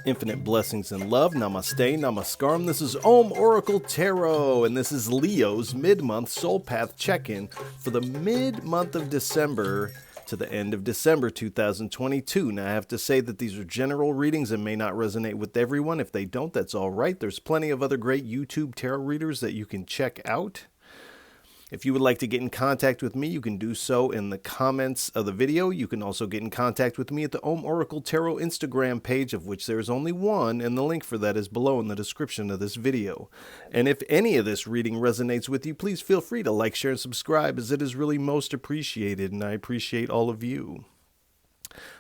Infinite blessings and love. Namaste, namaskaram. This is Om Oracle Tarot, and this is Leo's mid-month soul path check-in for the mid-month of December to the end of December 2022. Now, I have to say that these are general readings and may not resonate with everyone. If they don't, that's all right. There's plenty of other great YouTube tarot readers that you can check out. If you would like to get in contact with me, you can do so in the comments of the video. You can also get in contact with me at the Om Oracle Tarot Instagram page, of which there is only one, and the link for that is below in the description of this video. And if any of this reading resonates with you, please feel free to like, share, and subscribe, as it is really most appreciated, and I appreciate all of you.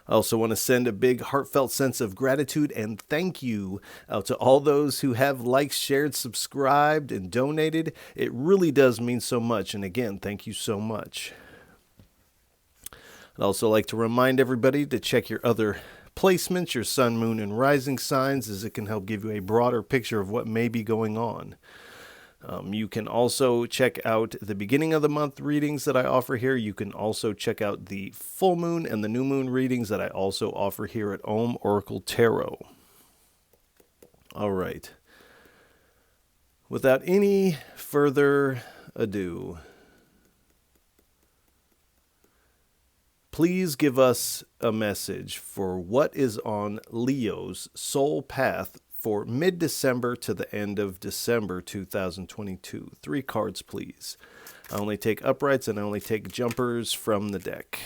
I also want to send a big heartfelt sense of gratitude and thank you out to all those who have liked, shared, subscribed, and donated. It really does mean so much. And again, thank you so much. I'd also like to remind everybody to check your other placements, your sun, moon, and rising signs, as it can help give you a broader picture of what may be going on. You can also check out the beginning of the month readings that I offer here. You can also check out the full moon and the new moon readings that I also offer here at Om Oracle Tarot. All right. Without any further ado, please give us a message for what is on Leo's soul path for mid-December to the end of December 2022. 3 cards, please. I only take uprights and I only take jumpers from the deck.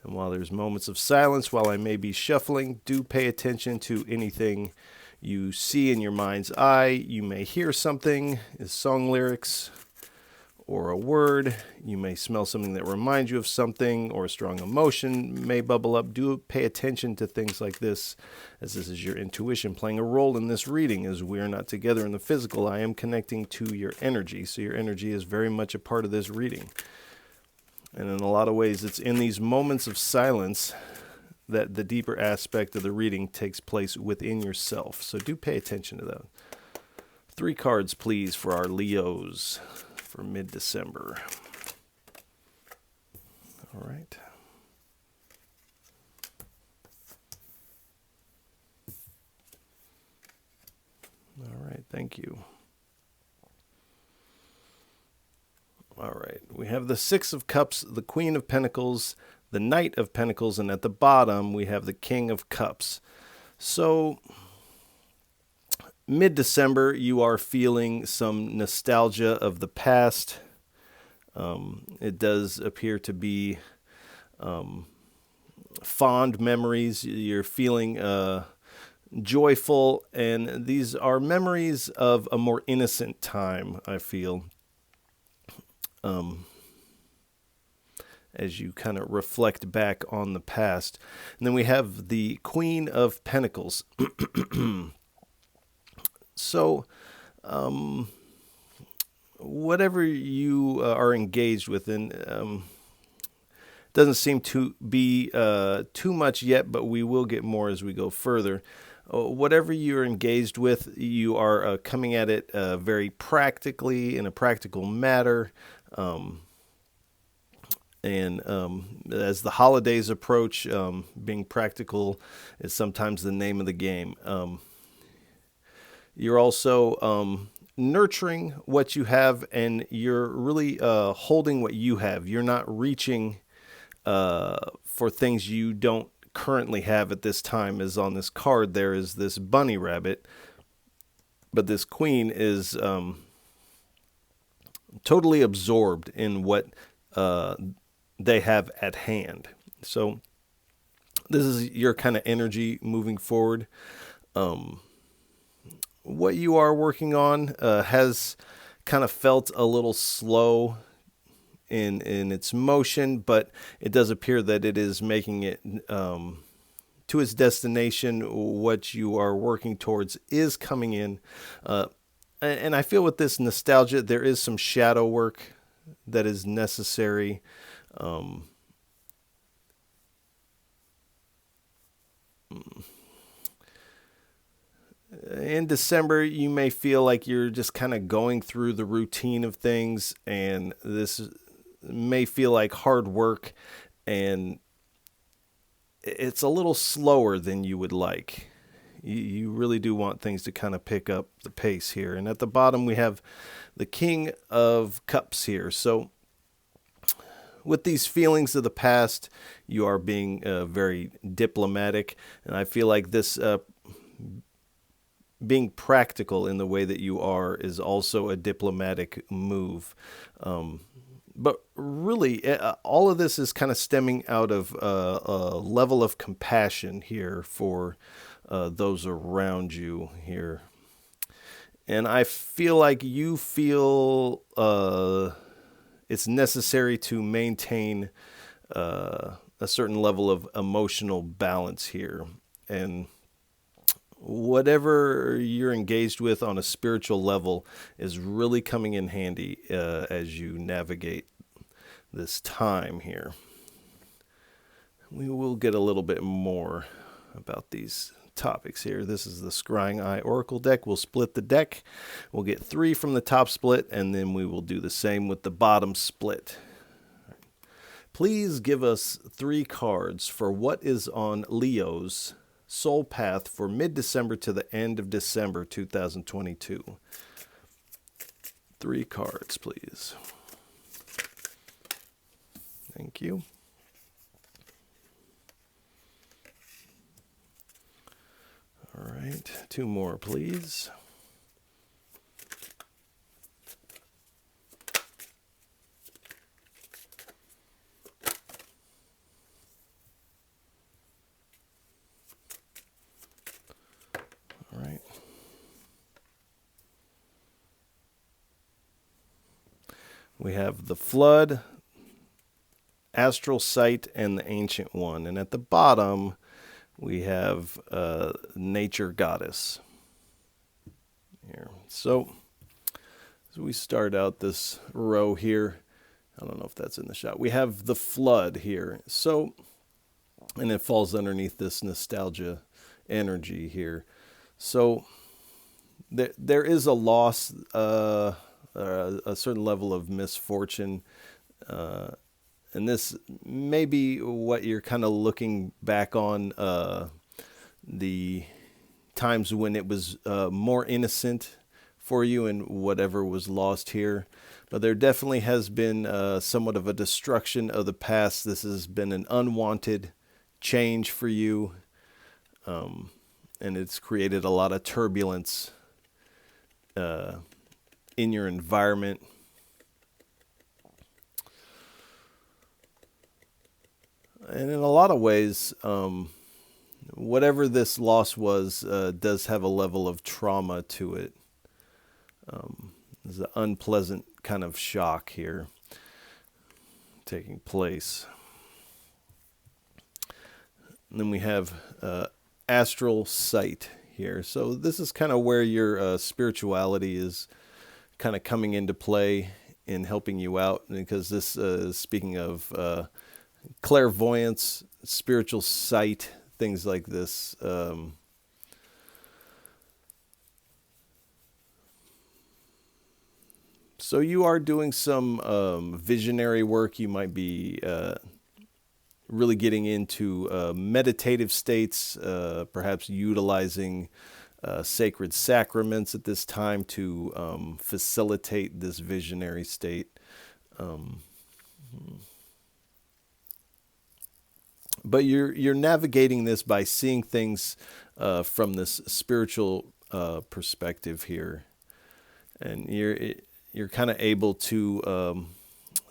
And while there's moments of silence, while I may be shuffling, do pay attention to anything you see in your mind's eye. You may hear something, is song lyrics, or a word. You may smell something that reminds you of something, or a strong emotion may bubble up. Do pay attention to things like this, as this is your intuition playing a role in this reading. As we are not together in the physical, I am connecting to your energy, so your energy is very much a part of this reading. And in a lot of ways, it's in these moments of silence that the deeper aspect of the reading takes place within yourself. So do pay attention to that. 3 cards, please, for our Leos for mid-December. All right. All right, thank you. All right, we have the 6 of Cups, the Queen of Pentacles, the Knight of Pentacles, and at the bottom we have the King of Cups. So mid-December, you are feeling some nostalgia of the past. It does appear to be fond memories. You're feeling joyful, and these are memories of a more innocent time, I feel, as you kind of reflect back on the past. And then we have the Queen of Pentacles. So, whatever you are engaged with, and doesn't seem to be too much yet, but we will get more as we go further. Whatever you're engaged with, you are coming at it very practically, in a practical matter. And as the holidays approach, being practical is sometimes the name of the game. You're also nurturing what you have, and you're really holding what you have. You're not reaching for things you don't currently have at this time. As on this card, there is this bunny rabbit, but this queen is totally absorbed in what they have at hand. So this is your kind of energy moving forward. What you are working on has kind of felt a little slow in its motion, but it does appear that it is making it to its destination. What you are working towards is coming in. And I feel with this nostalgia, there is some shadow work that is necessary. In December, you may feel like you're just kind of going through the routine of things, and this may feel like hard work, and it's a little slower than you would like. You really do want things to kind of pick up the pace here. And at the bottom, we have the King of Cups here. So with these feelings of the past, you are being very diplomatic. And I feel like this being practical in the way that you are is also a diplomatic move. But really, all of this is kind of stemming out of a level of compassion here for those around you here. And I feel like you feel it's necessary to maintain a certain level of emotional balance here. And whatever you're engaged with on a spiritual level is really coming in handy as you navigate this time here. We will get a little bit more about these topics here. This is the Scrying Eye Oracle deck. We'll split the deck. We'll get 3 from the top split, and then we will do the same with the bottom split. Please give us 3 cards for what is on Leo's soul path for mid-December to the end of December 2022. 3 cards, please. Thank you. All right, 2 more, please. All right. We have the Flood, Astral Sight, and the Ancient One. And at the bottom, we have Nature Goddess here. So, as we start out this row here, I don't know if that's in the shot. We have the Flood here. So, and it falls underneath this nostalgia energy here. So, there is a loss, a certain level of misfortune, and this may be what you're kind of looking back on, the times when it was more innocent for you and whatever was lost here. But there definitely has been somewhat of a destruction of the past. This has been an unwanted change for you, and it's created a lot of turbulence in your environment. And in a lot of ways, whatever this loss was does have a level of trauma to it. There's an unpleasant kind of shock here taking place. And then we have Astral Sight here. So this is kind of where your spirituality is kind of coming into play in helping you out, because this is speaking of clairvoyance, spiritual sight, things like this. So you are doing some visionary work. You might be really getting into meditative states, perhaps utilizing sacred sacraments at this time to facilitate this visionary state. But you're navigating this by seeing things from this spiritual perspective here, and you're kind of able to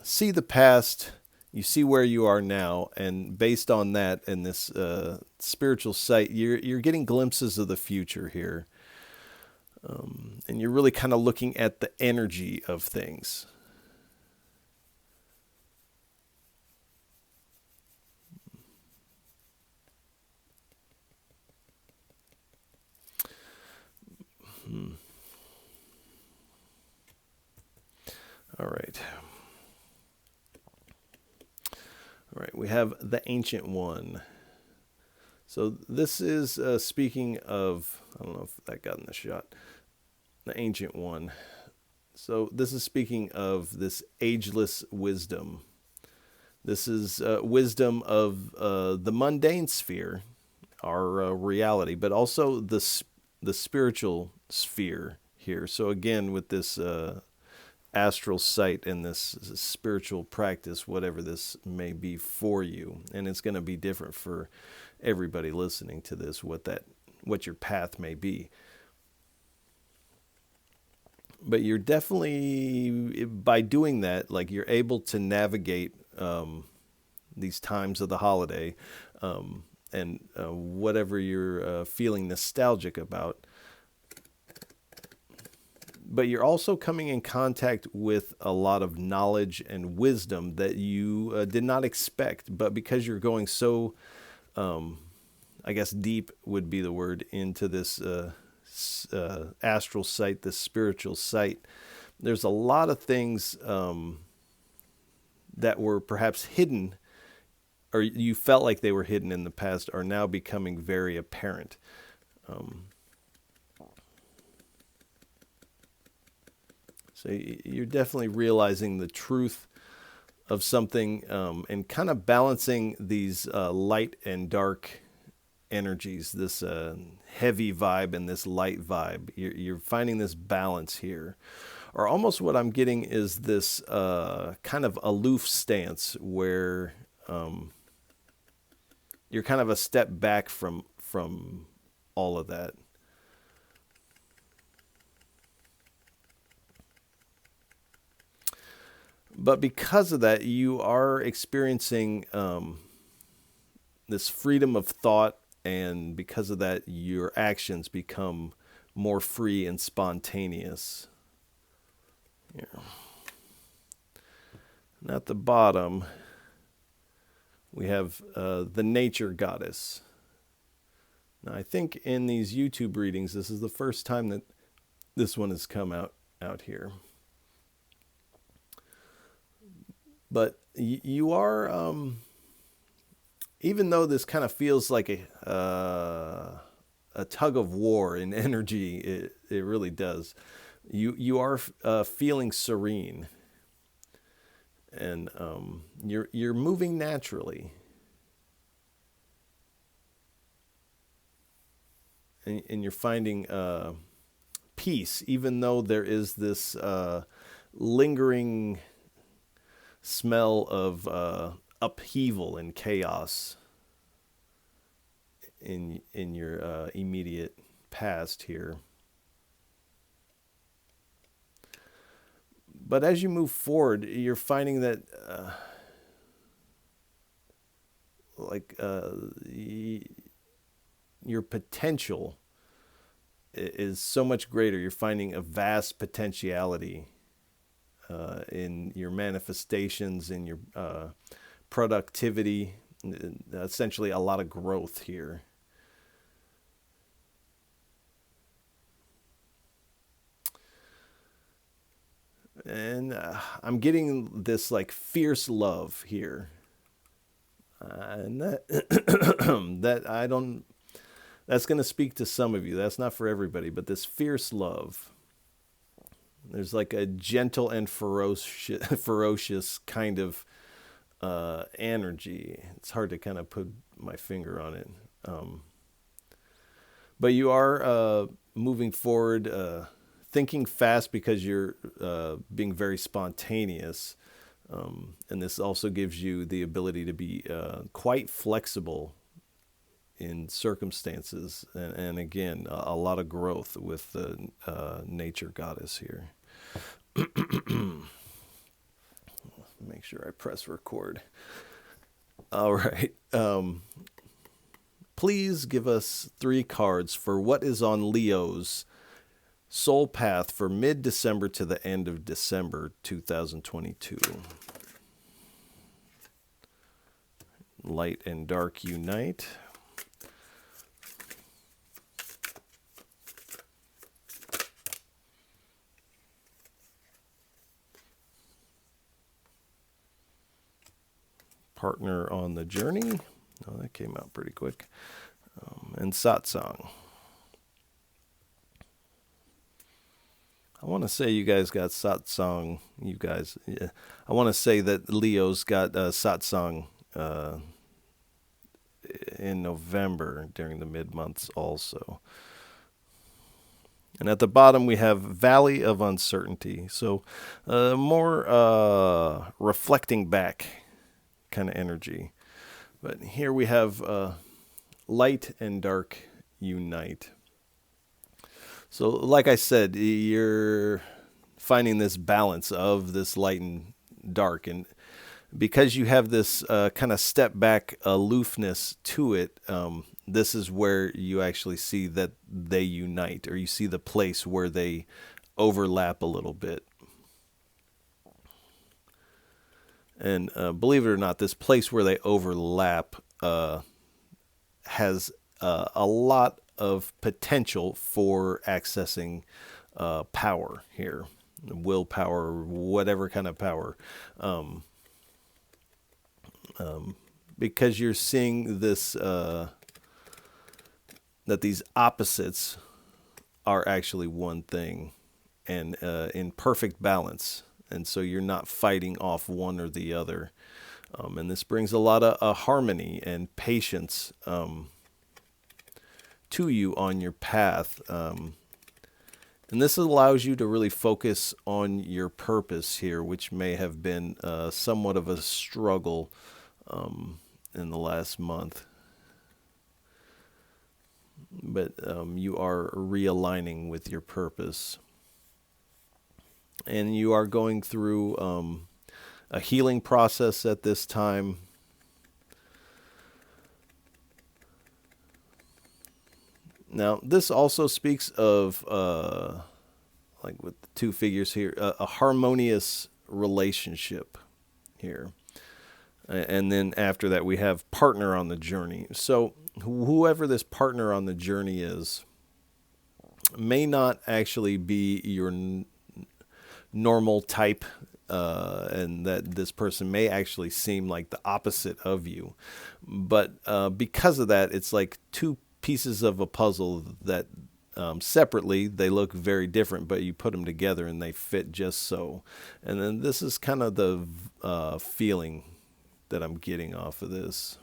see the past. You see where you are now, and based on that and this spiritual sight, you're getting glimpses of the future here, and you're really kind of looking at the energy of things. All right. All right, we have the Ancient One. So this is speaking of, I don't know if that got in the shot, the Ancient One. So this is speaking of this ageless wisdom This is wisdom of the mundane sphere, our reality, but also the spiritual sphere here. So again, with this astral sight and this spiritual practice, whatever this may be for you, and it's going to be different for everybody listening to this, what your path may be. But you're definitely, by doing that, like, you're able to navigate these times of the holiday, and whatever you're feeling nostalgic about. But you're also coming in contact with a lot of knowledge and wisdom that you did not expect. But because you're going so, I guess deep would be the word, into this astral sight, this spiritual sight, there's a lot of things that were perhaps hidden, or you felt like they were hidden in the past, are now becoming very apparent. So you're definitely realizing the truth of something, and kind of balancing these light and dark energies, this heavy vibe and this light vibe. You're finding this balance here. Or almost what I'm getting is this kind of aloof stance where you're kind of a step back from all of that. But because of that, you are experiencing this freedom of thought, and because of that, your actions become more free and spontaneous. Yeah. And at the bottom, we have the nature goddess. Now, I think in these YouTube readings, this is the first time that this one has come out here. But you are, even though this kind of feels like a tug of war in energy, it really does. You are feeling serene, and you're moving naturally, and you're finding peace, even though there is this lingering smell of upheaval and chaos in your immediate past here. But as you move forward, you're finding that your potential is so much greater. You're finding a vast potentiality in your manifestations, in your productivity, essentially a lot of growth here. And I'm getting this like fierce love here, and that's going to speak to some of you. That's not for everybody, but this fierce love. There's like a gentle and ferocious kind of energy. It's hard to kind of put my finger on it. But you are moving forward, thinking fast because you're being very spontaneous. And this also gives you the ability to be quite flexible in circumstances. And again, a lot of growth with the nature goddess here. Make sure I press record. All right. Please give us 3 cards for what is on Leo's soul path for mid-December to the end of December 2022. Light and dark unite. Partner on the journey. Oh, that came out pretty quick. And satsang. I want to say you guys got satsang. You guys, yeah. I want to say that Leo's got satsang in November during the mid months also. And at the bottom we have Valley of Uncertainty. So more reflecting back kind of energy. But here we have light and dark unite. So like I said, you're finding this balance of this light and dark. And because you have this kind of step back aloofness to it, this is where you actually see that they unite, or you see the place where they overlap a little bit. And believe it or not, this place where they overlap has a lot of potential for accessing power here, willpower, whatever kind of power. Because you're seeing this, that these opposites are actually one thing and in perfect balance. And so you're not fighting off one or the other. And this brings a lot of harmony and patience to you on your path. And this allows you to really focus on your purpose here, which may have been somewhat of a struggle in the last month. But you are realigning with your purpose. And you are going through a healing process at this time. Now, this also speaks of, like with the two figures here, a harmonious relationship here. And then after that, we have partner on the journey. So whoever this partner on the journey is may not actually be your normal type, and that this person may actually seem like the opposite of you. But because of that, it's like two pieces of a puzzle that separately they look very different, but you put them together and they fit just so. And then this is kind of the feeling that I'm getting off of this.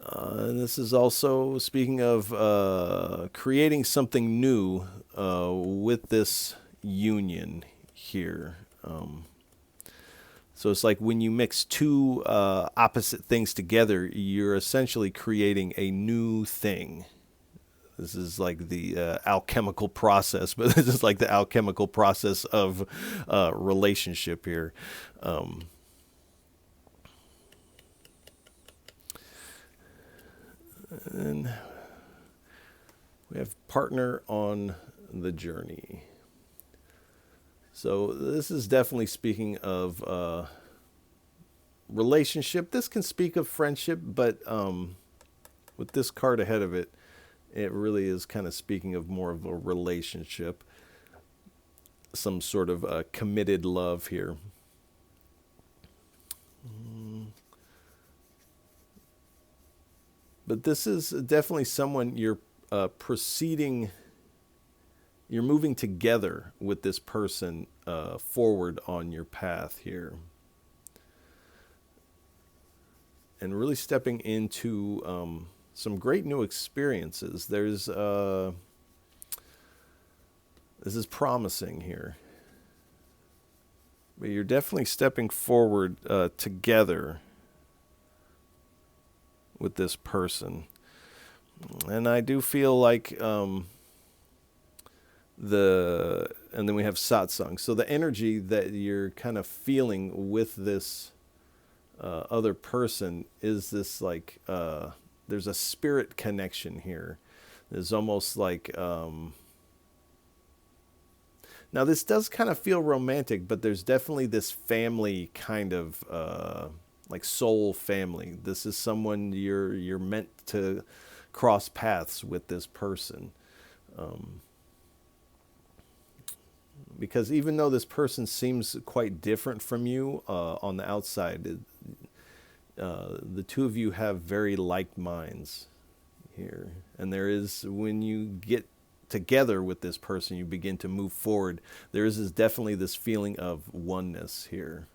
And this is also speaking of creating something new with this union here. So it's like when you mix two opposite things together, you're essentially creating a new thing. This is like the alchemical process, but this is like the alchemical process of relationship here. And we have partner on the journey. So this is definitely speaking of relationship. This can speak of friendship, but with this card ahead of it, it really is kind of speaking of more of a relationship, some sort of committed love here. But this is definitely someone you're proceeding, you're moving together with this person forward on your path here. And really stepping into some great new experiences. There's this is promising here. But you're definitely stepping forward together with this person. And I do feel like and then we have satsang. So the energy that you're kind of feeling with this other person is this like there's a spirit connection here. There's almost like now this does kind of feel romantic, but there's definitely this family kind of like soul family. This is someone you're meant to cross paths with this person. Because even though this person seems quite different from you on the outside, the two of you have very like minds here. And there is, when you get together with this person, you begin to move forward, there is definitely this feeling of oneness here.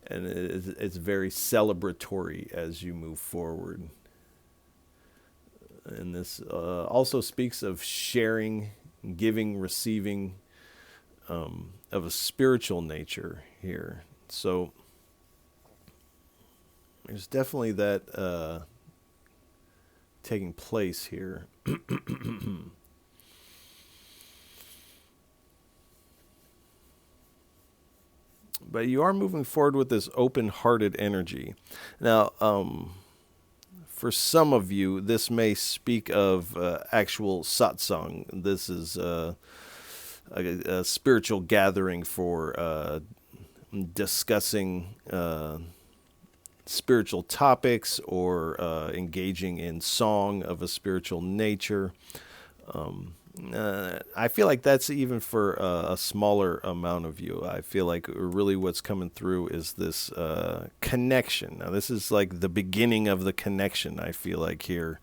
And it's very celebratory as you move forward. And this also speaks of sharing, giving, receiving, of a spiritual nature here. So there's definitely that taking place here. But you are moving forward with this open-hearted energy. Now, for some of you, this may speak of actual satsang. This is a spiritual gathering for discussing spiritual topics or engaging in song of a spiritual nature. I feel like that's even for a smaller amount of you. I feel like really what's coming through is this connection. Now, this is like the beginning of the connection, I feel like here.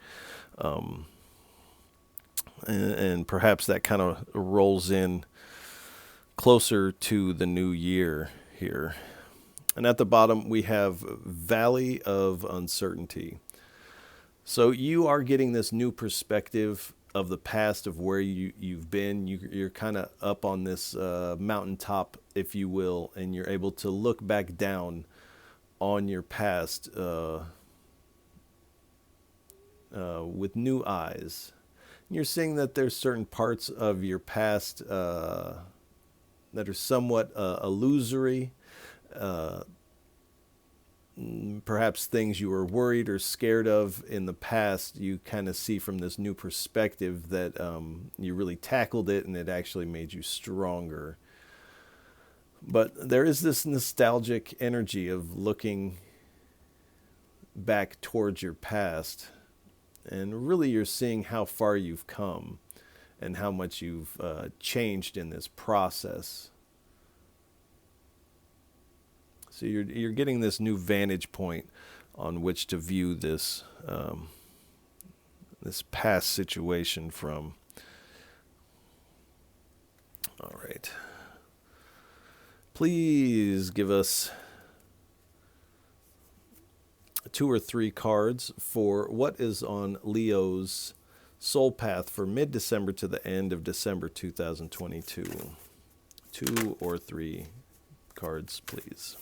And perhaps that kind of rolls in closer to the new year here. And at the bottom, we have Valley of Uncertainty. So you are getting this new perspective of the past, of where you've been. You're kind of up on this mountaintop, if you will, and you're able to look back down on your past with new eyes. And you're seeing that there's certain parts of your past that are somewhat illusory. Perhaps things you were worried or scared of in the past, you kind of see from this new perspective that you really tackled it and it actually made you stronger. But there is this nostalgic energy of looking back towards your past, and really you're seeing how far you've come and how much you've changed in this process. So you're getting this new vantage point on which to view this this past situation from. All right. Please give us 2 or 3 cards for what is on Leo's soul path for mid-December to the end of December 2022. 2 or 3 cards, please.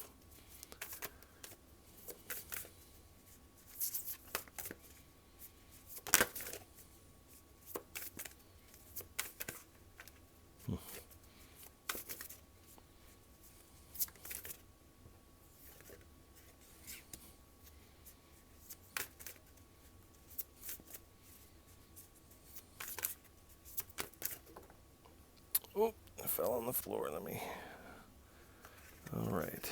Oh, I fell on the floor. Let me. All right.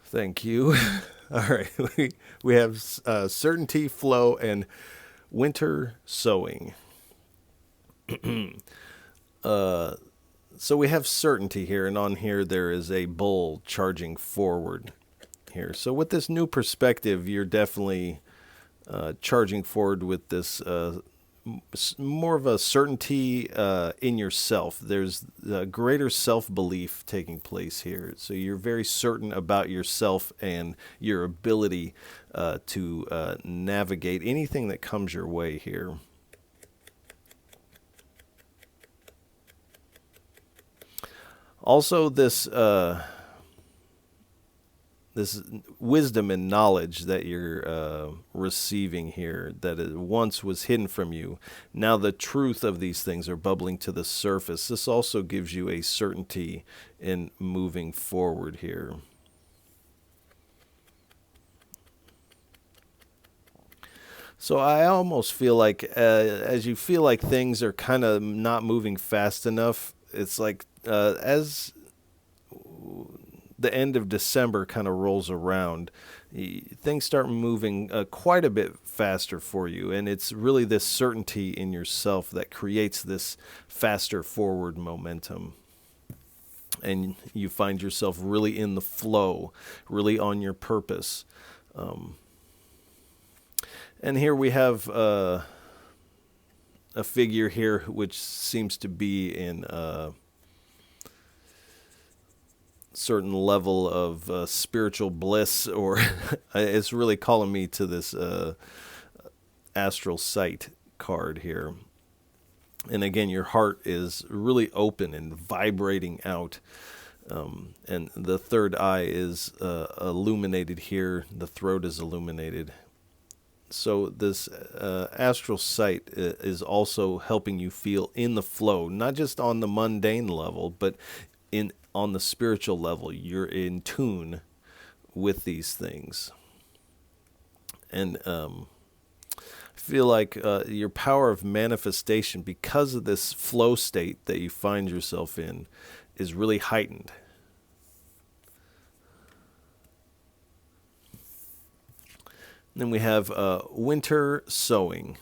Thank you. All right. We have certainty, flow, and winter sowing. So we have certainty here, and on here there is a bull charging forward here. So with this new perspective, you're definitely charging forward with this more of a certainty in yourself. There's a greater self-belief taking place here. So you're very certain about yourself and your ability to navigate anything that comes your way here. Also, this wisdom and knowledge that you're receiving here, that it once was hidden from you, now the truth of these things are bubbling to the surface. This also gives you a certainty in moving forward here. So I almost feel like as you feel like things are kind of not moving fast enough, it's like as the end of December kind of rolls around, things start moving quite a bit faster for you. And it's really this certainty in yourself that creates this faster forward momentum. and you find yourself really in the flow, really on your purpose. And here we have a figure here which seems to be in a certain level of spiritual bliss, or it's really calling me to this astral sight card here. And again, your heart is really open and vibrating out. And the third eye is illuminated here. The throat is illuminated. So this astral sight is also helping you feel in the flow, not just on the mundane level, but on the spiritual level. You're in tune with these things. And I feel like your power of manifestation, because of this flow state that you find yourself in, is really heightened. And then we have winter sowing.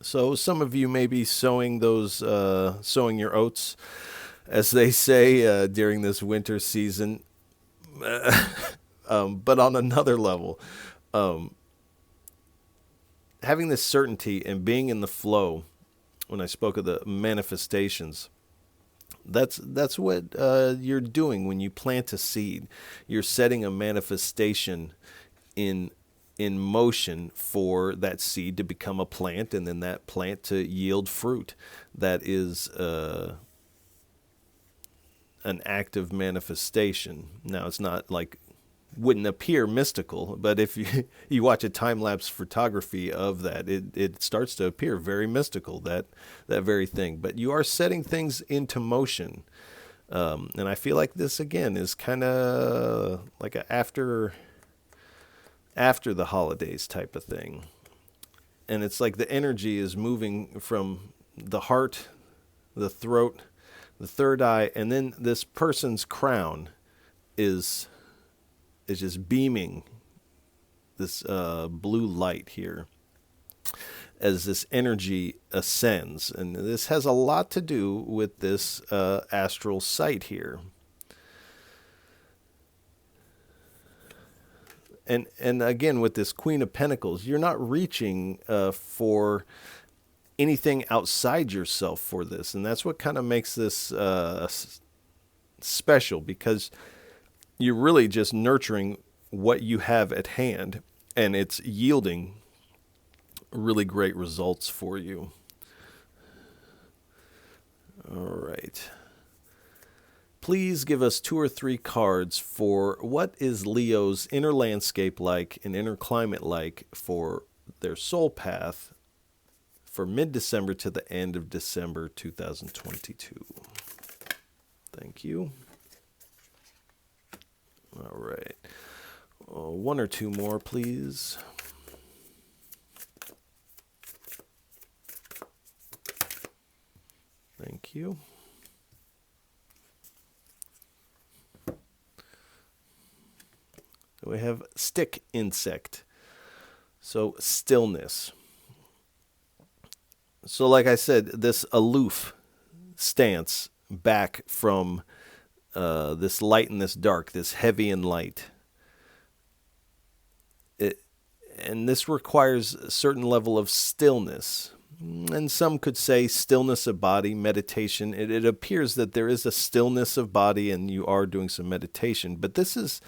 So some of you may be sowing your oats, as they say, during this winter season. But on another level, having this certainty and being in the flow, when I spoke of the manifestations, that's what you're doing when you plant a seed. You're setting a manifestation in motion for that seed to become a plant, and then that plant to yield fruit. That is an active manifestation. Now, it's not like, wouldn't appear mystical, but if you watch a time-lapse photography of that, it starts to appear very mystical, that very thing. But you are setting things into motion. And I feel like this, again, is kind of like a after the holidays type of thing. And it's like the energy is moving from the heart, the throat, the third eye, and then this person's crown is just beaming this blue light here as this energy ascends. And this has a lot to do with this astral sight here. And again, with this Queen of Pentacles, you're not reaching for anything outside yourself for this. And that's what kind of makes this special, because you're really just nurturing what you have at hand, and it's yielding really great results for you. All right. Please give us 2 or 3 cards for what is Leo's inner landscape like and inner climate like for their soul path for mid-December to the end of December 2022. Thank you. All right. 1 or 2 more, please. Thank you. We have stick insect. So stillness. So like I said, this aloof stance back from this light and this dark, this heavy and light. And this requires a certain level of stillness. And some could say stillness of body, meditation. It appears that there is a stillness of body and you are doing some meditation. But this is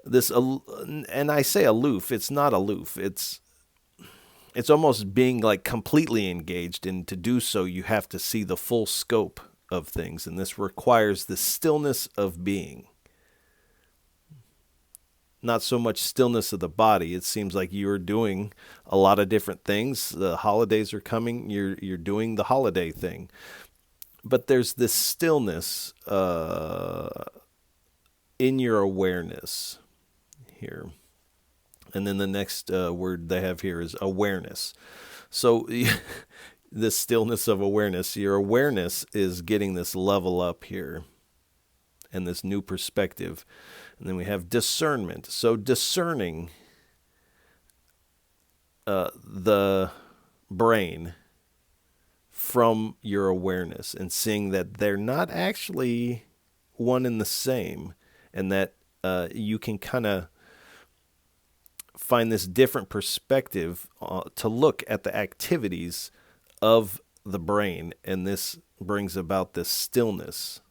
this, and I say aloof, it's not aloof. It's almost being like completely engaged, and to do so you have to see the full scope of things, and this requires the stillness of being. Not so much stillness of the body. It seems like you're doing a lot of different things. The holidays are coming. You're doing the holiday thing. But there's this stillness in your awareness here. And then the next word they have here is awareness. So this stillness of awareness, your awareness is getting this level up here and this new perspective. And then we have discernment. So discerning the brain from your awareness and seeing that they're not actually one and the same, and that you can kind of find this different perspective to look at the activities of the brain, and this brings about this stillness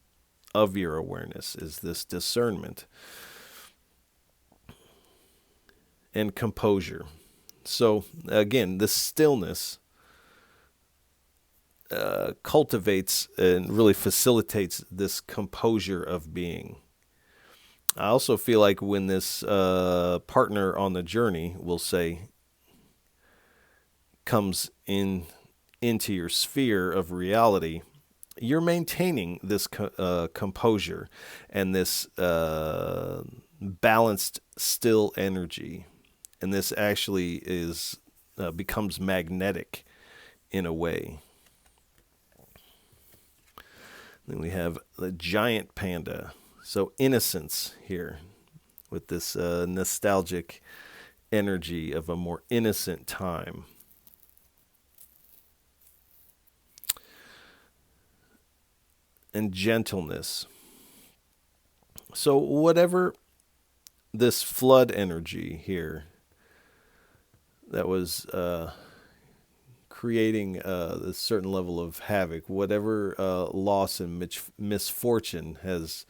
of your awareness, is this discernment and composure. So again, this stillness cultivates and really facilitates this composure of being. I also feel like when this partner on the journey, we'll say, comes into your sphere of reality, you're maintaining this composure and this balanced, still energy, and this actually is becomes magnetic in a way. Then we have the giant panda. So innocence here with this nostalgic energy of a more innocent time. And gentleness. So whatever this flood energy here that was creating a certain level of havoc, whatever loss and misfortune has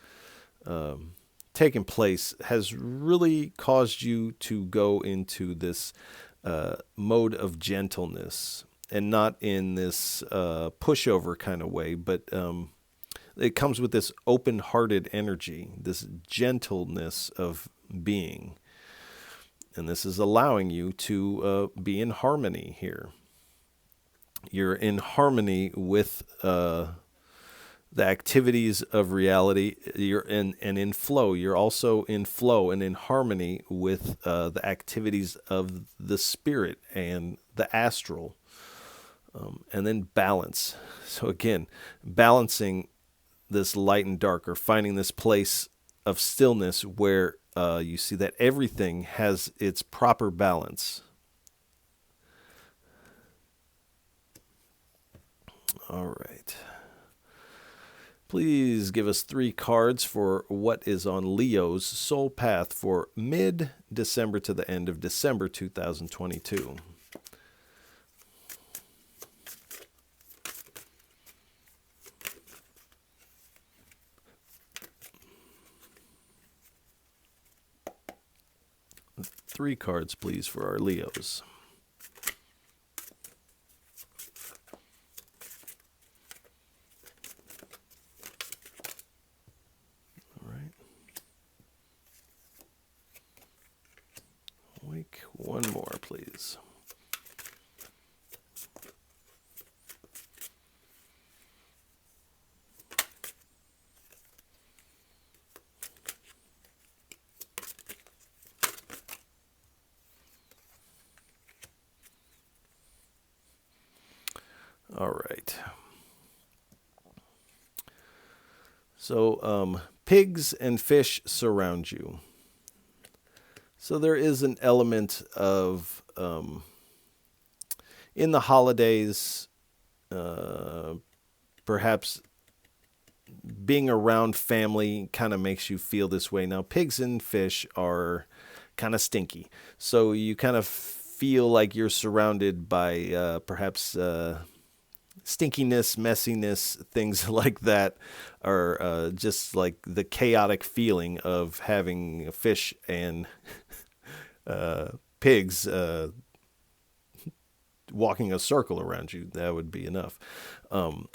taken place, has really caused you to go into this mode of gentleness, and not in this pushover kind of way, but it comes with this open-hearted energy, this gentleness of being. And this is allowing you to be in harmony here. You're in harmony with the activities of reality. You're in flow. You're also in flow and in harmony with the activities of the spirit and the astral. And then balance. So again, balancing this light and dark, or finding this place of stillness where you see that everything has its proper balance. All right. Please give us 3 cards for what is on Leo's soul path for mid-December to the end of December 2022. Three cards, please, for our Leos. All right. Wake one more, please. All right. So, pigs and fish surround you. So there is an element of, in the holidays, perhaps being around family kind of makes you feel this way. Now, pigs and fish are kind of stinky. So you kind of feel like you're surrounded by perhaps stinkiness, messiness, things like that, are just like the chaotic feeling of having fish and pigs walking a circle around you. That would be enough. But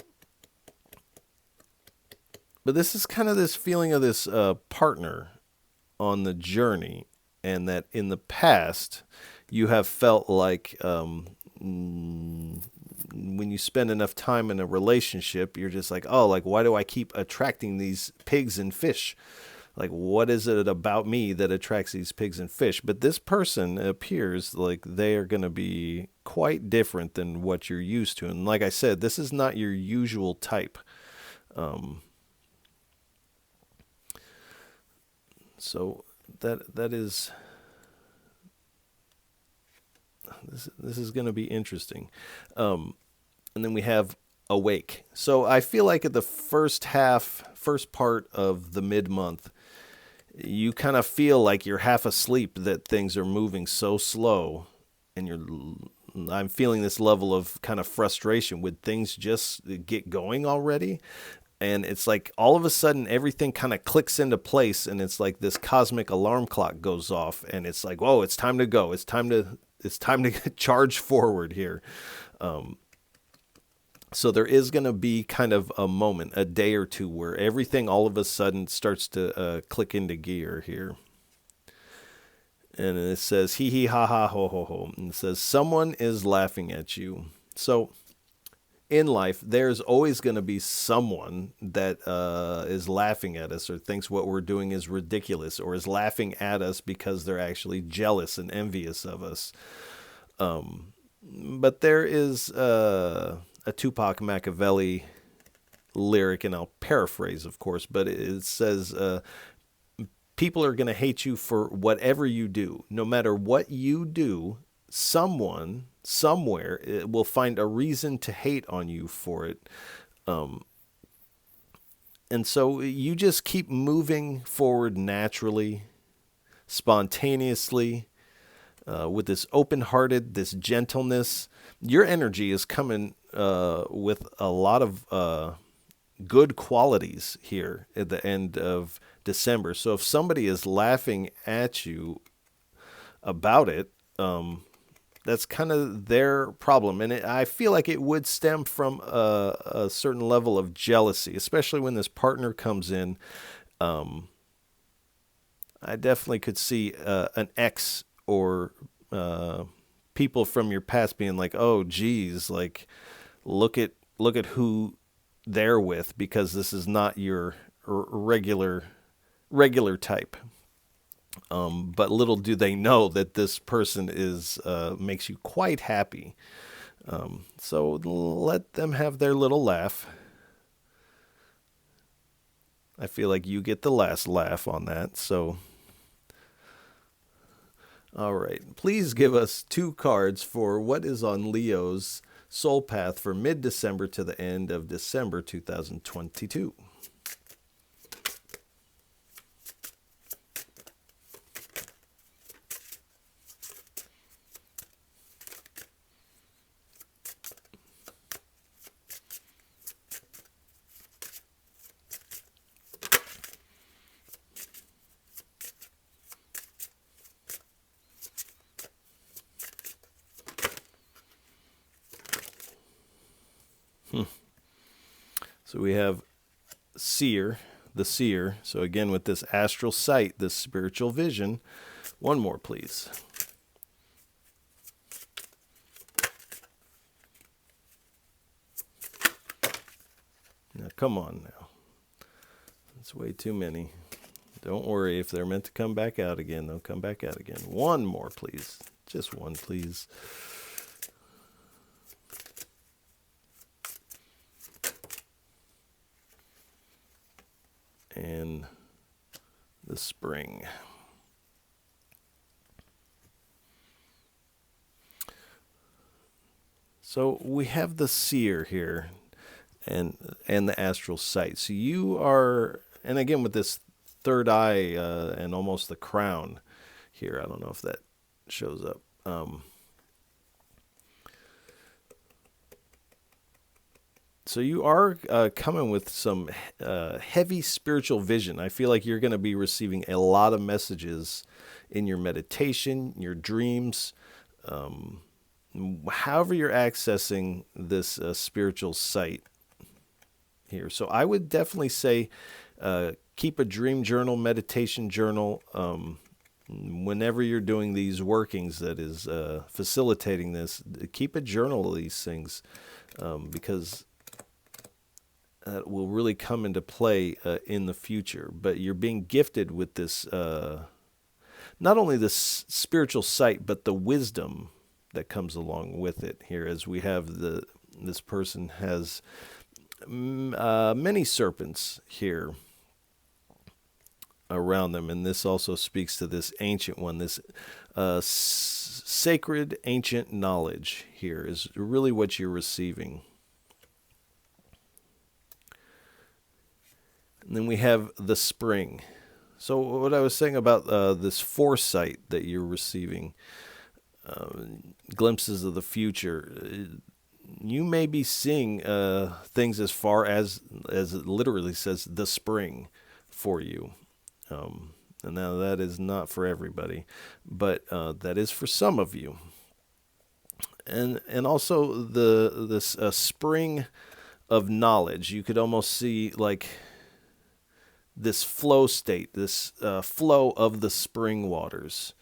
this is kind of this feeling of this partner on the journey, and that in the past you have felt like when you spend enough time in a relationship, you're just like, oh, like, why do I keep attracting these pigs and fish? Like, what is it about me that attracts these pigs and fish? But this person appears like they are going to be quite different than what you're used to. And like I said, this is not your usual type. So that is, this is going to be interesting. And then we have awake. So I feel like at the first part of the mid-month, you kind of feel like you're half asleep, that things are moving so slow, and I'm feeling this level of kind of frustration. Would things just get going already? And it's like all of a sudden everything kind of clicks into place, and it's like this cosmic alarm clock goes off, and it's like, whoa, it's time to go. It's time to charge forward here. So there is going to be kind of a moment, a day or two, where everything all of a sudden starts to click into gear here. And it says, hee hee ha ha ho ho ho. And it says, someone is laughing at you. So in life, there's always going to be someone that is laughing at us, or thinks what we're doing is ridiculous, or is laughing at us because they're actually jealous and envious of us. But there is a Tupac Machiavelli lyric, and I'll paraphrase, of course, but it says, people are going to hate you for whatever you do. No matter what you do, someone somewhere will find a reason to hate on you for it. And so you just keep moving forward naturally, spontaneously, with this open-hearted, this gentleness. Your energy is coming with a lot of good qualities here at the end of December. So if somebody is laughing at you about it, that's kind of their problem. And I feel like it would stem from a certain level of jealousy, especially when this partner comes in. I definitely could see an ex or people from your past being like, oh, geez, like, look at who they're with, because this is not your regular type. But little do they know that this person is makes you quite happy. So let them have their little laugh. I feel like you get the last laugh on that. So, all right. Please give us 2 cards for what is on Leo's soul path for mid-December to the end of December 2022. So we have seer, the seer. So again, with this astral sight, this spiritual vision. One more, please. Now, come on now. That's way too many. Don't worry. If they're meant to come back out again, they'll come back out again. One more, please. Just one, please. And the spring. So we have the seer here and the astral sight. So you are, and again with this third eye and almost the crown here. I don't know if that shows up. So you are coming with some heavy spiritual vision. I feel like you're going to be receiving a lot of messages in your meditation, your dreams, however you're accessing this spiritual sight here. So I would definitely say keep a dream journal, meditation journal. Whenever you're doing these workings that is facilitating this, keep a journal of these things because that will really come into play in the future. But you're being gifted with this, not only this spiritual sight, but the wisdom that comes along with it here, as we have this person has many serpents here around them. And this also speaks to this ancient one, this sacred ancient knowledge here is really what you're receiving. And then we have the spring. So what I was saying about this foresight that you're receiving, glimpses of the future, you may be seeing things as far as it literally says, the spring for you. And now that is not for everybody, but that is for some of you. And also this spring of knowledge. You could almost see like this flow state, this flow of the spring waters,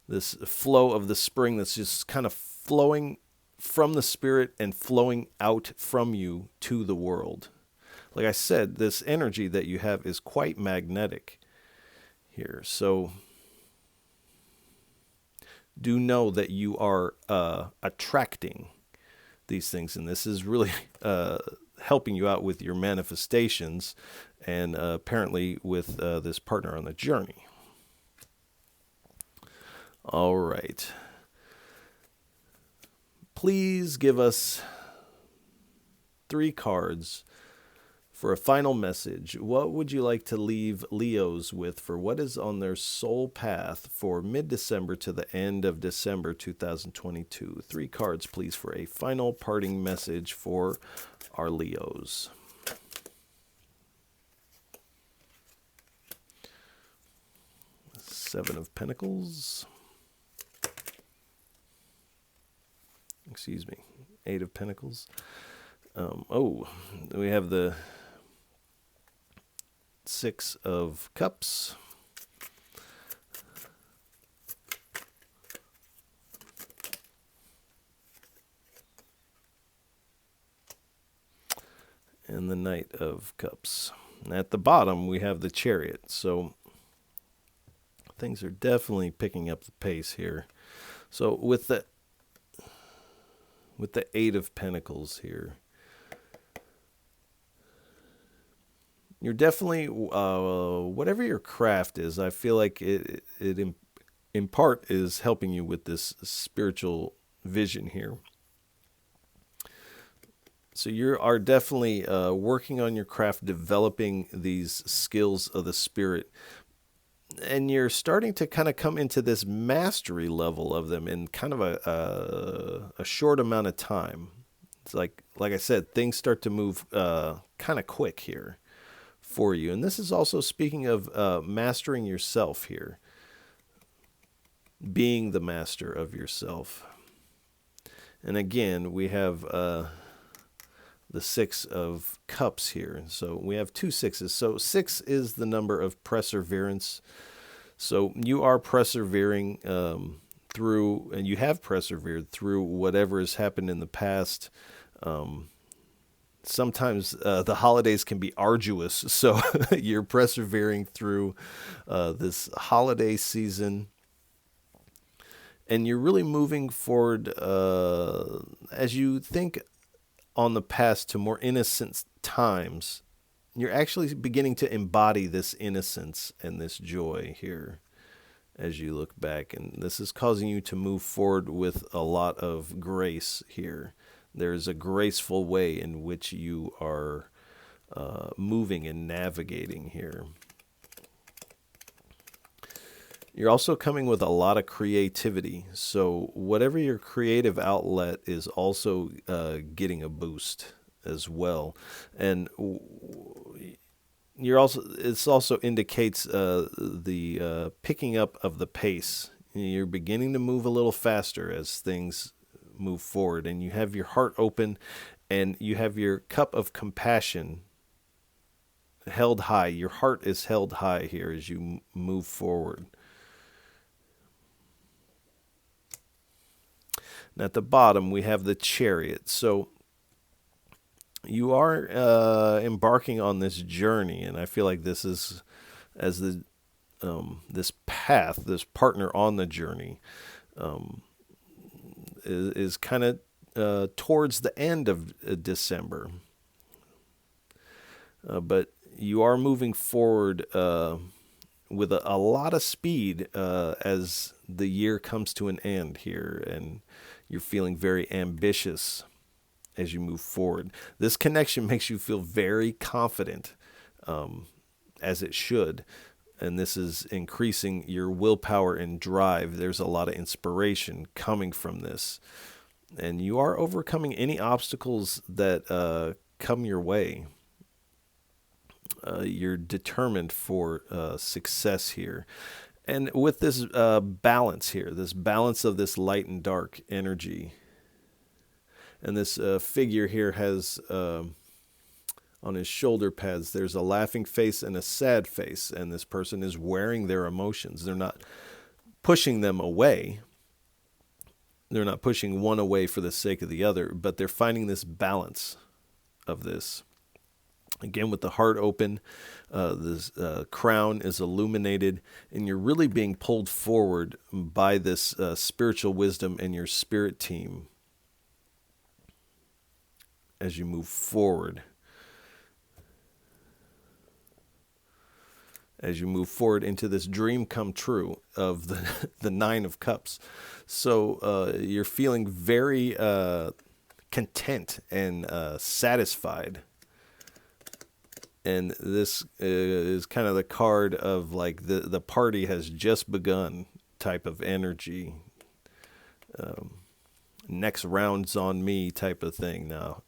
this flow of the spring that's just kind of flowing from the spirit and flowing out from you to the world. Like I said, this energy that you have is quite magnetic here. So do know that you are attracting these things, and this is really helping you out with your manifestations and apparently with this partner on the journey. All right. Please give us 3 cards for a final message. What would you like to leave Leos with for what is on their soul path for mid-December to the end of December 2022? 3 cards, please, for a final parting message for our Leos. Seven of Pentacles. Excuse me. 8 of Pentacles. We have the 6 of Cups. And the Knight of Cups. And at the bottom, we have the Chariot. So things are definitely picking up the pace here. So with the 8 of Pentacles here, you're definitely, whatever your craft is, I feel like it in part is helping you with this spiritual vision here. So you are definitely working on your craft, developing these skills of the spirit. And you're starting to kind of come into this mastery level of them in kind of a short amount of time. It's like I said, things start to move kind of quick here for you. And this is also speaking of mastering yourself here, being the master of yourself. And again, we have the 6 of Cups here. So we have 2 6s. So 6 is the number of perseverance. So you are persevering through, and you have persevered through whatever has happened in the past. Sometimes the holidays can be arduous, so you're persevering through this holiday season. And you're really moving forward as you think on the past to more innocent times. You're actually beginning to embody this innocence and this joy here as you look back. And this is causing you to move forward with a lot of grace here. There's a graceful way in which you are moving and navigating here. You're also coming with a lot of creativity. So whatever your creative outlet is also getting a boost as well. And it also indicates the picking up of the pace. You're beginning to move a little faster as things move forward, and you have your heart open, and you have your cup of compassion held high. Your heart is held high here as you move forward. And at the bottom, we have the Chariot. So you are embarking on this journey, and I feel like this is as the this path, this partner on the journey, is kind of towards the end of December. But you are moving forward with a lot of speed as the year comes to an end here, and you're feeling very ambitious as you move forward. This connection makes you feel very confident. as it should. And this is increasing your willpower and drive. There's a lot of inspiration coming from this. And you are overcoming any obstacles that come your way. You're determined for success here. And with this balance here, this balance of this light and dark energy, and this figure here has on his shoulder pads, there's a laughing face and a sad face, and this person is wearing their emotions. They're not pushing them away. They're not pushing one away for the sake of the other, but they're finding this balance of this. Again, with the heart open, this crown is illuminated, and you're really being pulled forward by this spiritual wisdom and your spirit team as you move forward. As you move forward into this dream come true of the Nine of Cups. So you're feeling very content and satisfied. And this is kind of the card of like the party has just begun type of energy. Next round's on me type of thing now.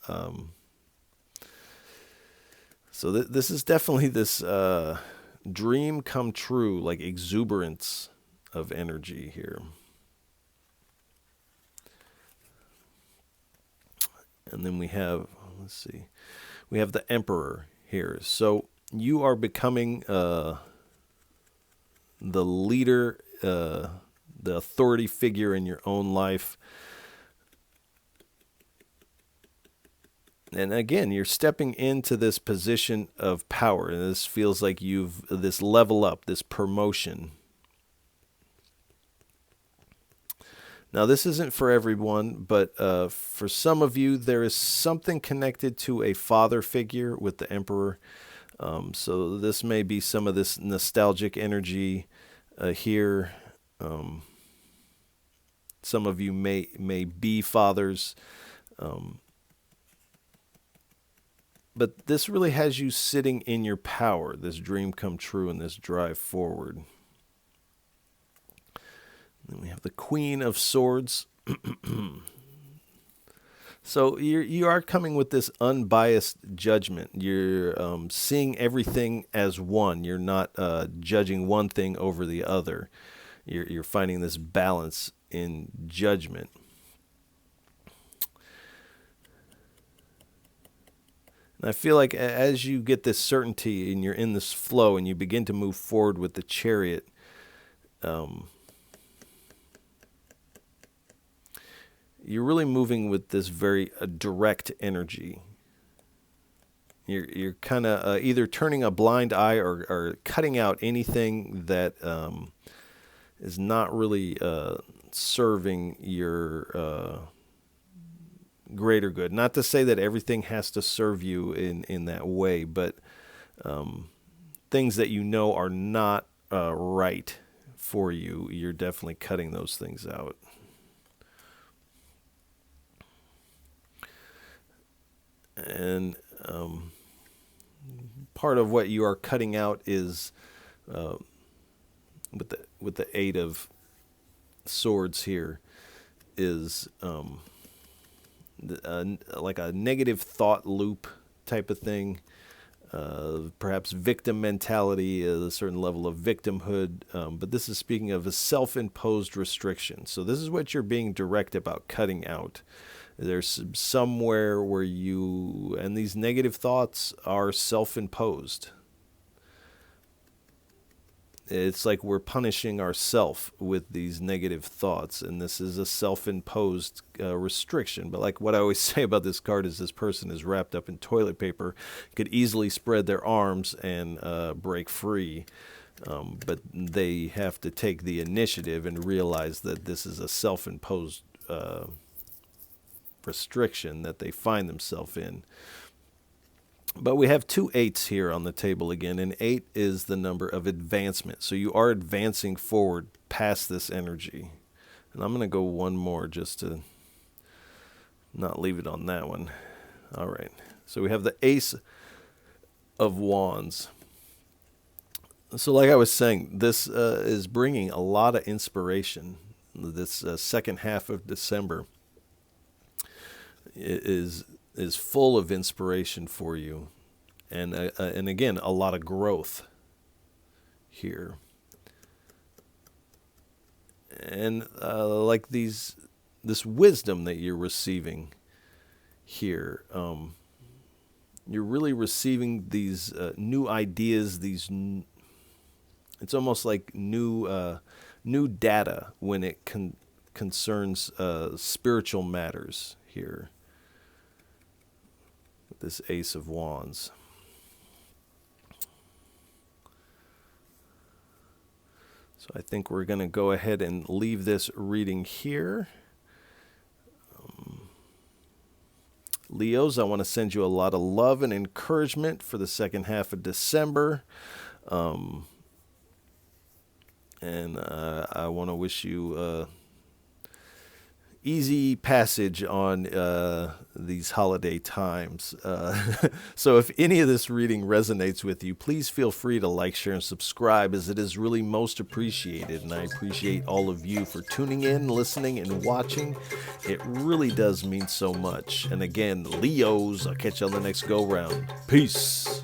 So this is definitely this dream come true, like exuberance of energy here. And then we have, we have the Emperor here. So you are becoming the leader, the authority figure in your own life. And again, you're stepping into this position of power. And this feels like you've this level up, this promotion. Now, this isn't for everyone, but for some of you, there is something connected to a father figure with the Emperor. So this may be some of this nostalgic energy here. Some of you may be fathers. But this really has you sitting in your power, this dream come true and this drive forward. Then we have the Queen of Swords. So you are coming with this unbiased judgment. You're seeing everything as one. You're not judging one thing over the other. You're finding this balance in judgment. And I feel like as you get this certainty and you're in this flow and you begin to move forward with the Chariot, you're really moving with this very direct energy. You're kind of either turning a blind eye or cutting out anything that is not really serving your greater good. Not to say that everything has to serve you in that way, but things that you know are not right for you, you're definitely cutting those things out. And part of what you are cutting out is with the Eight of Swords here is like a negative thought loop type of thing, perhaps victim mentality, a certain level of victimhood, but this is speaking of a self-imposed restriction. So this is what you're being direct about cutting out. There's somewhere where and these negative thoughts are self-imposed. It's like we're punishing ourselves with these negative thoughts, and this is a self-imposed restriction. But like what I always say about this card is this person is wrapped up in toilet paper, could easily spread their arms and break free. But they have to take the initiative and realize that this is a self-imposed restriction that they find themselves in. But we have 2 8s here on the table again, and 8 is the number of advancement. So you are advancing forward past this energy. And I'm going to go one more just to not leave it on that one. All right. So we have the Ace of Wands. So, like I was saying, this is bringing a lot of inspiration. This second half of December is full of inspiration for you, and again, a lot of growth here, and like this wisdom that you're receiving here. You're really receiving these new ideas, it's almost like new data when it concerns spiritual matters here. With this Ace of Wands. So I think we're going to go ahead and leave this reading here. Leos, I want to send you a lot of love and encouragement for the second half of December. And I want to wish you easy passage on these holiday times. So if any of this reading resonates with you, please feel free to like, share, and subscribe, as it is really most appreciated. And I appreciate all of you for tuning in, listening, and watching. It really does mean so much. And again, Leos, I'll catch you on the next go-round. Peace.